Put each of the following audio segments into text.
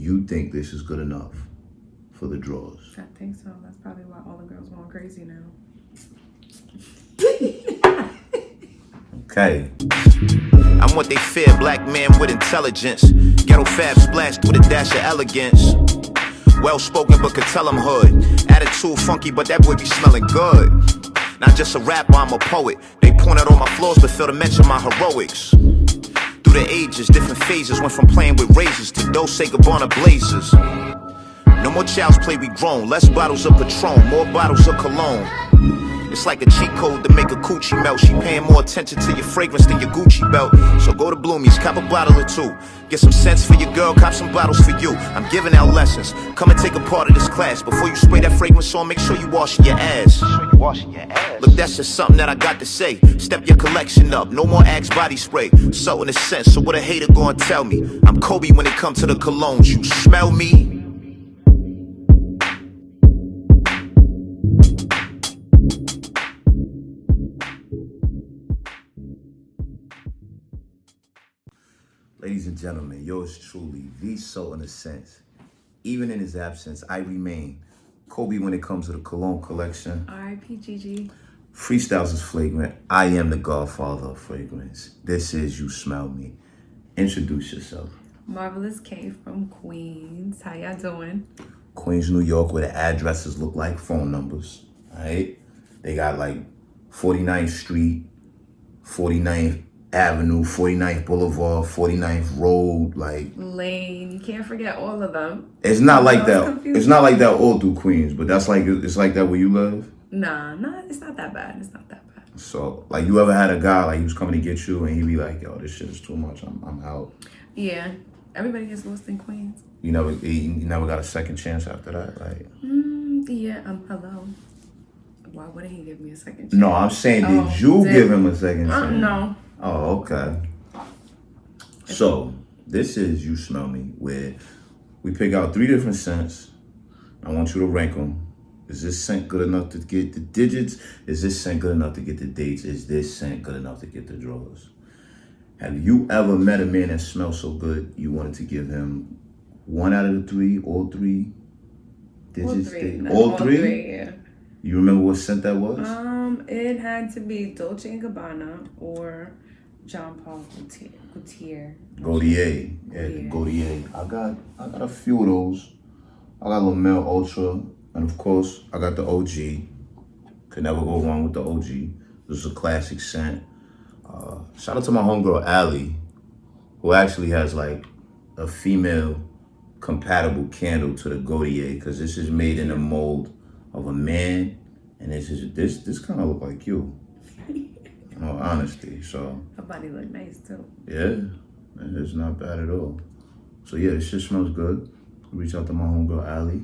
you think this is good enough for the drawers? I think so. That's probably why all the girls going crazy now. Okay. I'm what they fear, black man with intelligence. Ghetto fab splashed with a dash of elegance. Well spoken, but could tell him hood. Attitude funky, but that boy be smelling good. Not just a rapper, I'm a poet. They point out all my flaws, but fail to mention my heroics. Through the ages, different phases. Went from playing with razors to Dose Gabbana blazers. No more child's play, we grown. Less bottles of Patron, more bottles of Cologne. It's like a cheat code to make a coochie melt. She paying more attention to your fragrance than your Gucci belt. So go to Bloomies, cop a bottle or two. Get some sense for your girl, cop some bottles for you. I'm giving out lessons. Come and take a part of this class. Before you spray that fragrance on, make sure you washing your ass. Look, that's just something that I got to say. Step your collection up, no more Axe body spray. So in a sense, so what a hater gonna tell me? I'm Kobe when it comes to the colognes. You smell me? Ladies and gentlemen, yours truly, the soul in a sense. Even in his absence, I remain Kobe when it comes to the cologne collection. R.I.P. Gigi. Freestyles is flagrant. I am the godfather of fragrance. This is You Smell Me. Introduce yourself. Marvelous K from Queens. How y'all doing? Queens, New York, where the addresses look like phone numbers. All right? They got like 49th Street, 49th Avenue, 49th Boulevard, 49th Road, like Lane. You can't forget all of them. it's not like that. Confusing. It's not like that all through Queens, but that's like it's like that where you live. Nah, it's not that bad. It's not that bad. So like you ever had a guy like he was coming to get you and he'd be like, yo, this shit is too much. I'm out. Yeah. Everybody gets lost in Queens. You never got a second chance after that, like. Yeah. Hello. Why wouldn't he give me a second chance? No, I'm saying, did you give him a second chance? No. Oh, okay. So, this is You Smell Me, where we pick out 3 different scents. I want you to rank them. Is this scent good enough to get the digits? Is this scent good enough to get the dates? Is this scent good enough to get the drawers? Have you ever met a man that smells so good you wanted to give him 1 out of the 3, all 3 digits? All three? Yeah. You remember what scent that was? It had to be Dolce & Gabbana or Jean Paul Gaultier. Gaultier. Yeah, Gaultier. I got a few of those. I got La Mer Ultra, and of course, I got the OG. Could never go wrong with the OG. This is a classic scent. Shout out to my homegirl, Allie, who actually has like a female compatible candle to the Gaultier, because this is made in the mold of a man, and this kind of look like you. In all honesty, so. Her body look nice too. Yeah, it's not bad at all. So yeah, this shit smells good. Reach out to my homegirl, Allie.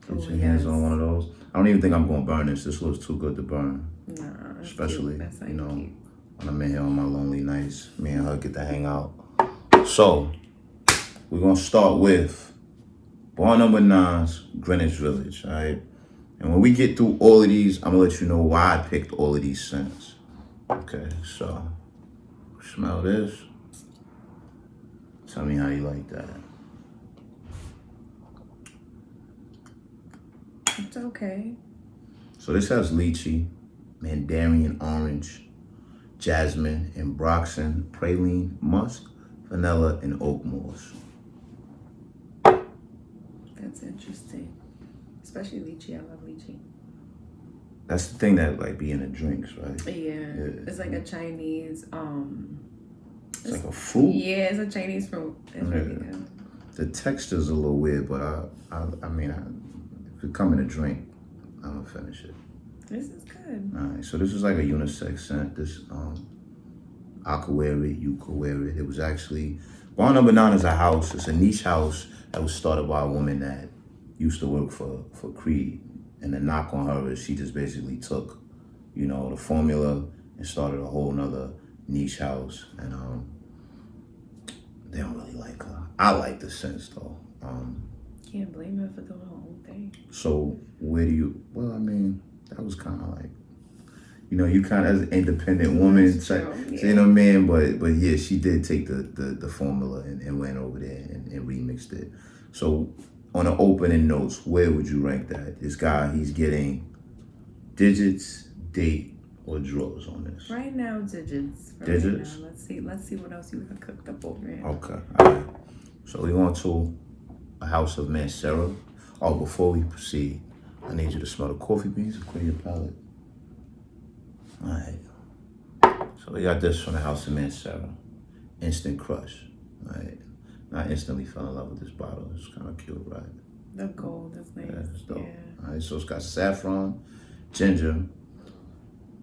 Put your hands on one of those. I don't even think I'm gonna burn this. This looks too good to burn. Nah, especially, cute. you know, when I'm in here on my lonely nights. Me and her get to hang out. So, we're gonna start with bar number 9's Greenwich Village, all right? And when we get through all of these, I'm gonna let you know why I picked all of these scents. Okay, so, smell this. Tell me how you like that. It's okay. So this has lychee, mandarin orange, jasmine, ambroxan, praline, musk, vanilla, and oak moss. That's interesting. Especially lychee. I love lychee. That's the thing that like be in the drinks, right? Yeah. It's like a Chinese, it's like a fruit? Yeah, it's a Chinese fruit. It's really good. The texture's a little weird, but I mean, if it come in a drink, I'm gonna finish it. This is good. All right, so this is like a unisex scent. This, I could wear it, you could wear it. It was actually, bar number 9 is a house. It's a niche house that was started by a woman that used to work for Creed. And the knock on her is she just basically took, you know, the formula and started a whole nother niche house. And they don't really like her. I like the scents though. Can't blame her for doing her whole thing. So where do you, well, I mean, that was kind of like, You know, you kind of as an independent woman, That's type, true, you know what I mean? But yeah, she did take the formula and went over there and remixed it. So on the opening notes, where would you rank that? This guy, he's getting digits, date, or draws on this. Right now, digits. Digits? Right now. Let's see what else you have cooked up over here. Okay, all right. So we're going to a house of Mancera. Oh, before we proceed, I need you to smell the coffee beans and clear your palate. All right. So we got this from the house of Mancera. Instant crush. All right. I instantly fell in love with this bottle. It's kind of cute, right? The gold is nice. Yeah, it's dope. Yeah. All right, so it's got saffron, ginger,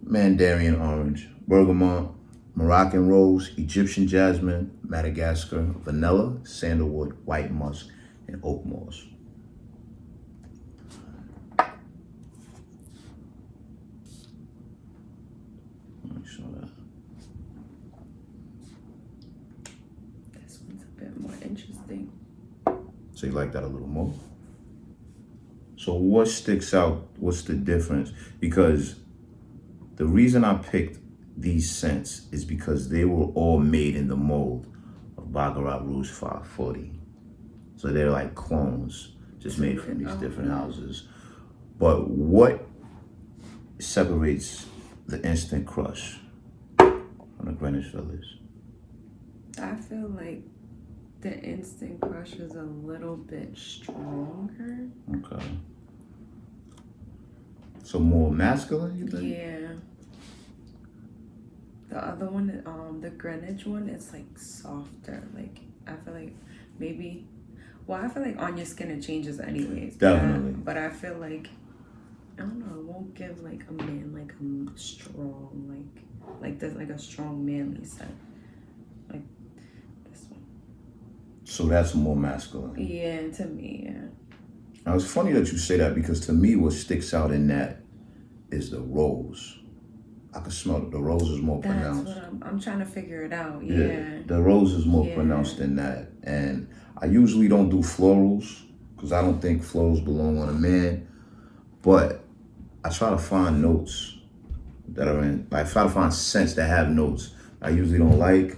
mandarin orange, bergamot, Moroccan rose, Egyptian jasmine, Madagascar, vanilla, sandalwood, white musk, and oak moss. Let me show that. This one's a bit more interesting. So you like that a little more? So what sticks out? What's the difference? Because the reason I picked these scents is because they were all made in the mold of Baccarat Rouge 540. So they're like clones, just made from these different houses. But what separates the Instant Crush from the Greenwich Village? I feel like the Instant Crush is a little bit stronger. Okay. So more masculine, you think? Yeah. The other one, the Greenwich one, it's like softer. Like I feel like maybe, well, I feel like on your skin it changes anyways. Definitely. But I feel like I don't know. It won't give like a man like a strong like there's like a strong manly scent like this one. So that's more masculine. Yeah, to me, yeah. Now it's funny that you say that because to me what sticks out in that is the rose. I can smell it. The rose is more That's pronounced. what I'm trying to figure it out. Yeah. The rose is more Yeah. pronounced than that. And I usually don't do florals because I don't think florals belong on a man. But I try to find notes that are in, like, try to find scents that have notes I usually don't like,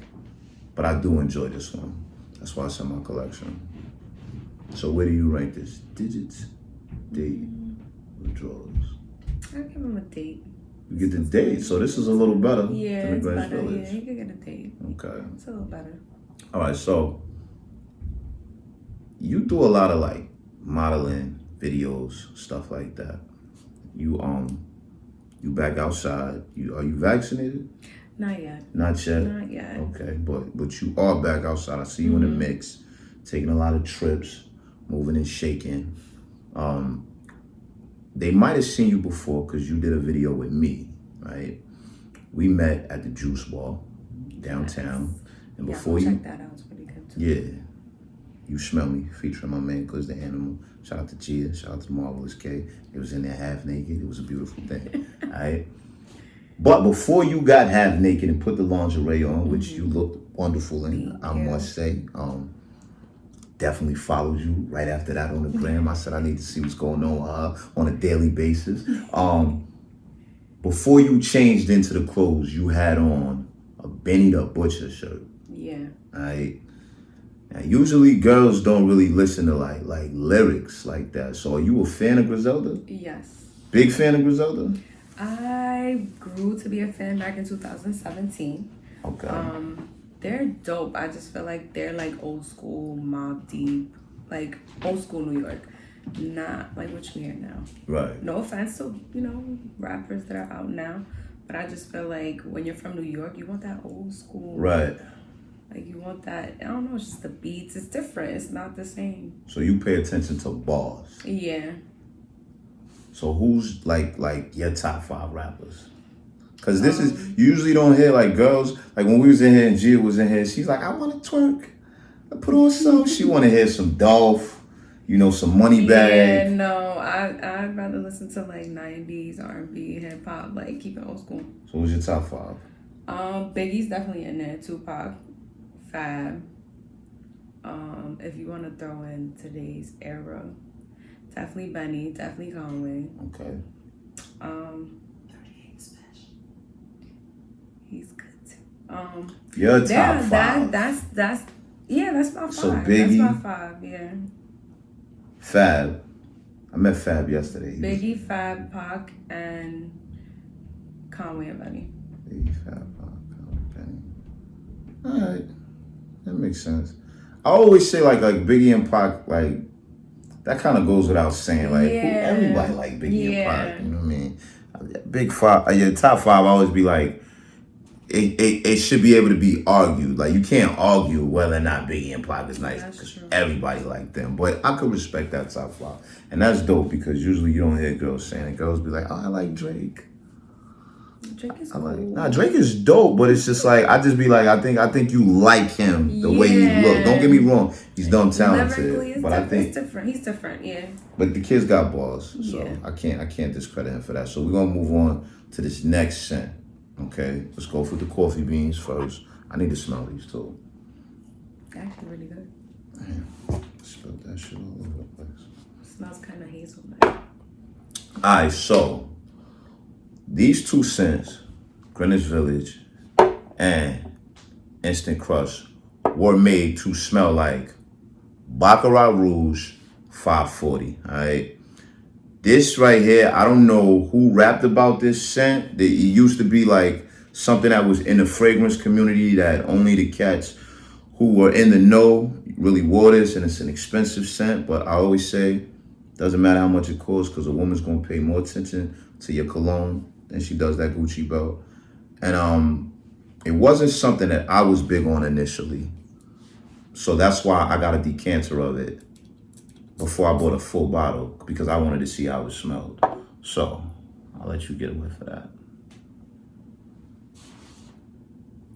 but I do enjoy this one. That's why it's in my collection. So where do you rank this? Digits, date, or draws? I give him a date. You get the date, so this is a little better Yeah, than the it's Greenwich better. Village. Yeah, you could get a date. Okay. It's a little better. All right, so you do a lot of like modeling videos, stuff like that. You back outside. Are you vaccinated? Not yet. Not yet. Not yet. Okay, but you are back outside. I see you in the mix, taking a lot of trips, moving and shaking. They might have seen you before because you did a video with me, right? We met at the Juice Bar downtown, and Yeah, before check that out. It's pretty good too. yeah, You Smell Me, featuring my man Cuz the Animal. Shout out to Gia, shout out to Marvelous K. It was in there half naked. It was a beautiful thing. All right. But before you got half naked and put the lingerie on, which you looked wonderful in, I must say, definitely followed you right after that on the gram. I said I need to see what's going on a daily basis. Before you changed into the clothes, you had on a Benny the Butcher shirt. Yeah. All right. Now, usually girls don't really listen to like lyrics like that. So are you a fan of Griselda? Yes. Big fan of Griselda? I grew to be a fan back in 2017. Okay. They're dope. I just feel like they're like old school, Mobb Deep, like old school New York. Not like what you hear now. Right. No offense to, rappers that are out now. But I just feel like when you're from New York, you want that old school. Right. Like you want that, I don't know, it's just the beats. It's different. It's not the same. So you pay attention to bars. Yeah. So who's like your top 5 rappers? Cause this is, you usually don't hear like girls, like when we was in here and Gia was in here, she's like, I wanna twerk. I put on some. She wanna hear some Dolph, some Money Bag. Yeah, no, I'd rather listen to like 90s R&B, hip hop, like keep it old school. So who's your top 5? Biggie's definitely in there. Tupac, Fab. If you want to throw in today's era, definitely Benny, definitely Conway. Okay. Your top Yeah, five. that's my five. So Biggie. That's my five. Yeah. Fab. I met Fab yesterday. Biggie, Fab, Pac, and Conway and Benny. Biggie, Fab, Pac, Benny. All right, that makes sense. I always say like Biggie and Pac, like that kind of goes without saying. Like everybody like Biggie and Pac. You know what I mean? Big five. Your top five. I always be like, it should be able to be argued. Like you can't argue whether or not Biggie and Pac is nice because everybody like them. But I could respect that top five, and that's dope because usually you don't hear girls saying it. Girls be like, "Oh, I like Drake." Drake is cool. Drake is dope, but it's just like I just be like, I think you like him the way he look. Don't get me wrong, he's dumb talented, but I think he's different. He's different, yeah. But the kid's got balls, so I can't discredit him for that. So we're gonna move on to this next scent. Okay, let's go for the coffee beans first. I need to smell these too. Actually, really good. Damn, spilled that shit all over the place. Smells kind of hazelnut. All right, so these two scents, Greenwich Village and Instant Crush, were made to smell like Baccarat Rouge 540. All right. This right here, I don't know who rapped about this scent. It used to be like something that was in the fragrance community that only the cats who were in the know really wore this, and it's an expensive scent. But I always say, doesn't matter how much it costs because a woman's gonna pay more attention to your cologne than she does that Gucci belt. And it wasn't something that I was big on initially. So that's why I got a decanter of it before I bought a full bottle because I wanted to see how it smelled. So I'll let you get away for that.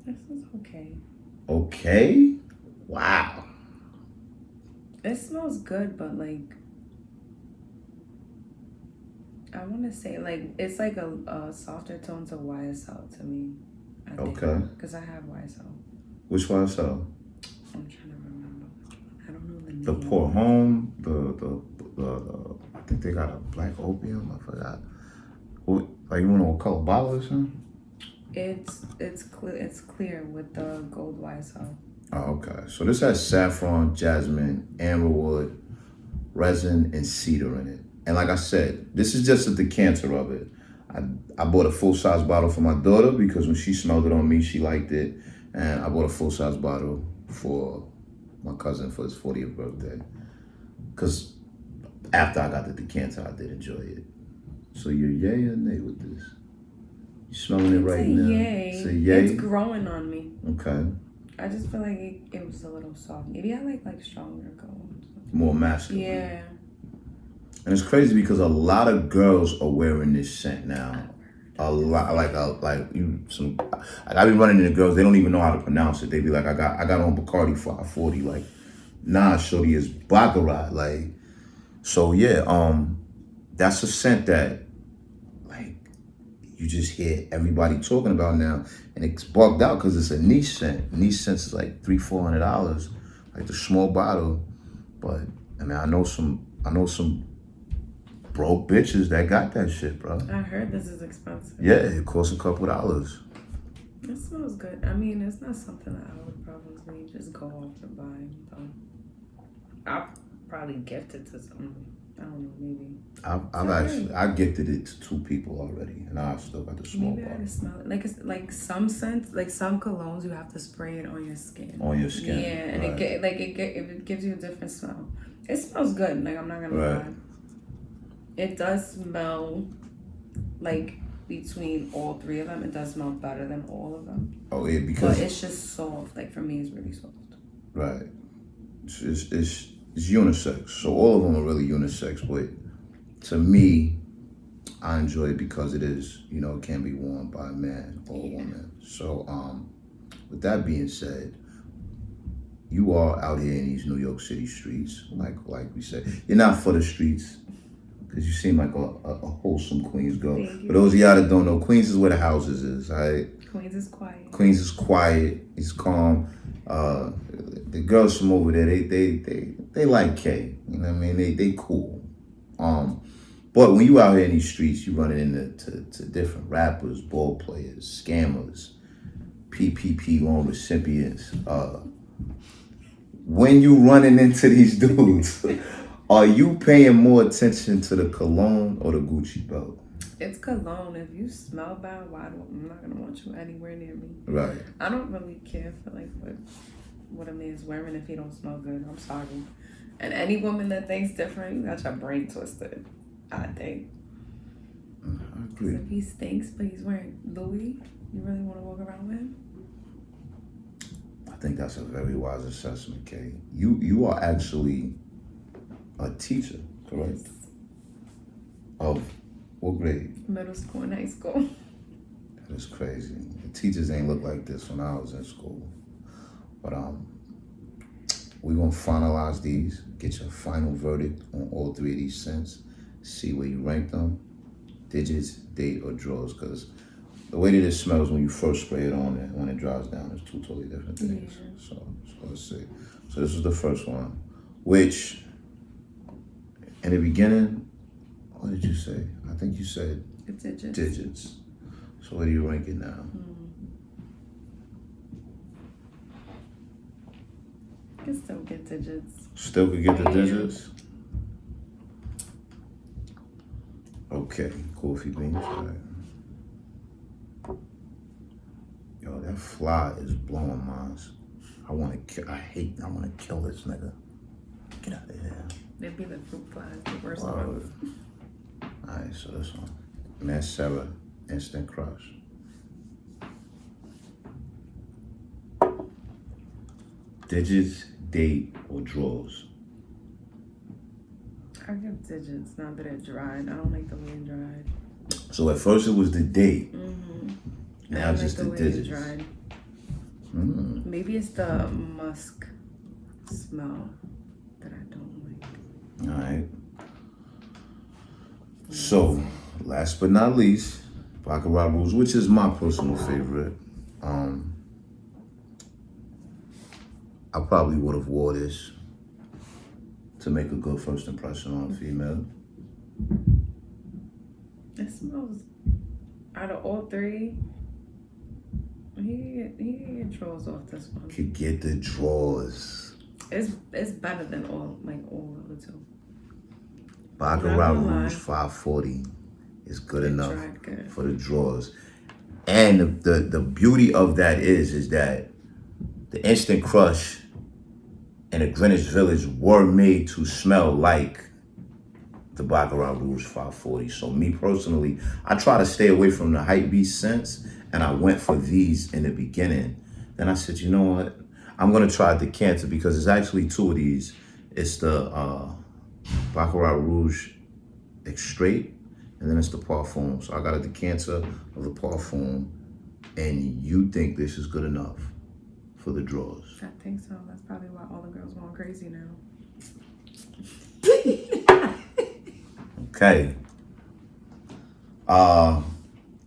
This is okay. Okay? Wow. It smells good, but like I want to say like it's like a softer tone to YSL to me. I think, okay. Because I have YSL. Which YSL? I'm trying to remember. I don't know the name. The Pour Home, the I think they got a Black Opium. I forgot. Like you want to color bottle or something? It's clear with the gold YSL. Oh, okay. So this has saffron, jasmine, amberwood, resin, and cedar in it. And like I said, this is just a decanter of it. I bought a full-size bottle for my daughter because when she smelled it on me, she liked it. And I bought a full-size bottle for my cousin for his 40th birthday. Because after I got the decanter, I did enjoy it. So you're yay or nay with this? You smelling it right now? Yay. It's a yay? It's growing on me. Okay. I just feel like it was a little soft. Maybe I like stronger gold. More masculine. Yeah. And it's crazy because a lot of girls are wearing this scent now. A lot, like I be running into girls, they don't even know how to pronounce it. They be like, I got on Bacardi 540. Like, nah, shorty is Baccarat. Like, so yeah, that's a scent that, like, you just hear everybody talking about now, and it's bugged out because it's a niche scent. Niche scents is like $300-400, like the small bottle. But I mean, I know some broke bitches that got that shit, bro. I heard this is expensive. Yeah, it costs a couple dollars. It smells good. I mean, it's not something that I would probably just go off and buy. Though. I'll probably gift it to someone. I don't know, maybe. I gifted it to 2 people already, and I still got the small maybe bottle. I just smell it. Like it's like some scents, like some colognes, you have to spray it on your skin. On your skin. Yeah, and right. it gives you a different smell. It smells good. Like I'm not gonna lie. It does smell like between all 3 of them. It does smell better than all of them. Oh yeah, because but it's just soft. Like for me, it's really soft. Right. It's unisex. So all of them are really unisex. But to me, I enjoy it because it is, it can be worn by a man or a woman. So with that being said, you are out here in these New York City streets, like we said. You're not for the streets. Because you seem like a wholesome Queens girl. For those of y'all that don't know, Queens is where the houses is, all right? Queens is quiet. Queens is quiet. It's calm. The girls from over there, they like K. You know what I mean? They cool. But when you out here in these streets, you running into different rappers, ball players, scammers, PPP loan recipients, when you running into these dudes, are you paying more attention to the cologne or the Gucci belt? It's cologne. If you smell bad, I'm not gonna want you anywhere near me. Right. I don't really care for like what a man's wearing if he don't smell good. I'm sorry. And any woman that thinks different, you got your brain twisted. I think. I agree. If he stinks but he's wearing Louis, you really want to walk around with him? I think that's a very wise assessment, Kay. You are actually a teacher, correct? Yes. Of what grade? Middle school and high school. That is crazy. The teachers ain't look like this when I was in school. But we're gonna finalize these, get your final verdict on all three of these scents, see where you rank them, digits, date, or draws, because the way that it smells when you first spray it on and when it dries down is two totally different things. Yeah. So let's see. So this is the first one, which in the beginning, what did you say? I think you said Digits. digits. So where do you rank it now? You can still get digits. Still could get the Yeah. digits? Okay, coffee beans. All right. Yo, that fly is blowing minds. I wanna kill this nigga. Get out of here. They'd be the fruit flies, the worst Wow. ones. Alright, so this one. Mancera Instant Crush. Digits, date, or draws? I give digits now that it dried. I don't like the way it dried. So at first it was the date. I Now don't just like the way it digits. dried. Mm. Maybe it's the musk smell that I don't like. Alright. So, last but not least, Baccarat Rouge, which is my personal favorite. I probably would have wore this to make a good first impression on a female. It smells, out of all three, he can get draws off this one. Could get the drawers. It's better than all of the two. Baccarat Not gonna lie. Rouge 540 is good It enough dried good. for the drawers. And the beauty of that is that the Instant Crush and the Greenwich Village were made to smell like the Baccarat Rouge 540. So me personally, I try to stay away from the hype beast scents, and I went for these in the beginning. Then I said, you know what? I'm gonna try the decanter because there's actually two of these. It's the Baccarat Rouge Extrait, and then it's the Parfum. So I got a decanter of the Parfum, and you think this is good enough for the drawers? I think so. That's probably why all the girls going crazy now. Okay.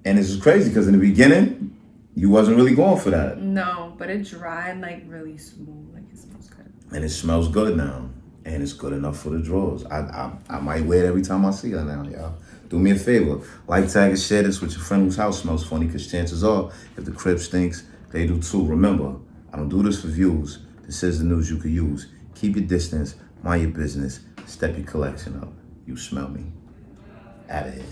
And this is crazy because in the beginning, you wasn't really going for that. No, but it dried like really smooth. Like it smells good. And it smells good now. And it's good enough for the drawers. I might wear it every time I see her now, y'all. Do me a favor. Like, tag, and share this with your friend whose house smells funny, because chances are, if the crib stinks, they do too. Remember, I don't do this for views. This is the news you could use. Keep your distance, mind your business, step your collection up. You smell me. Out of here.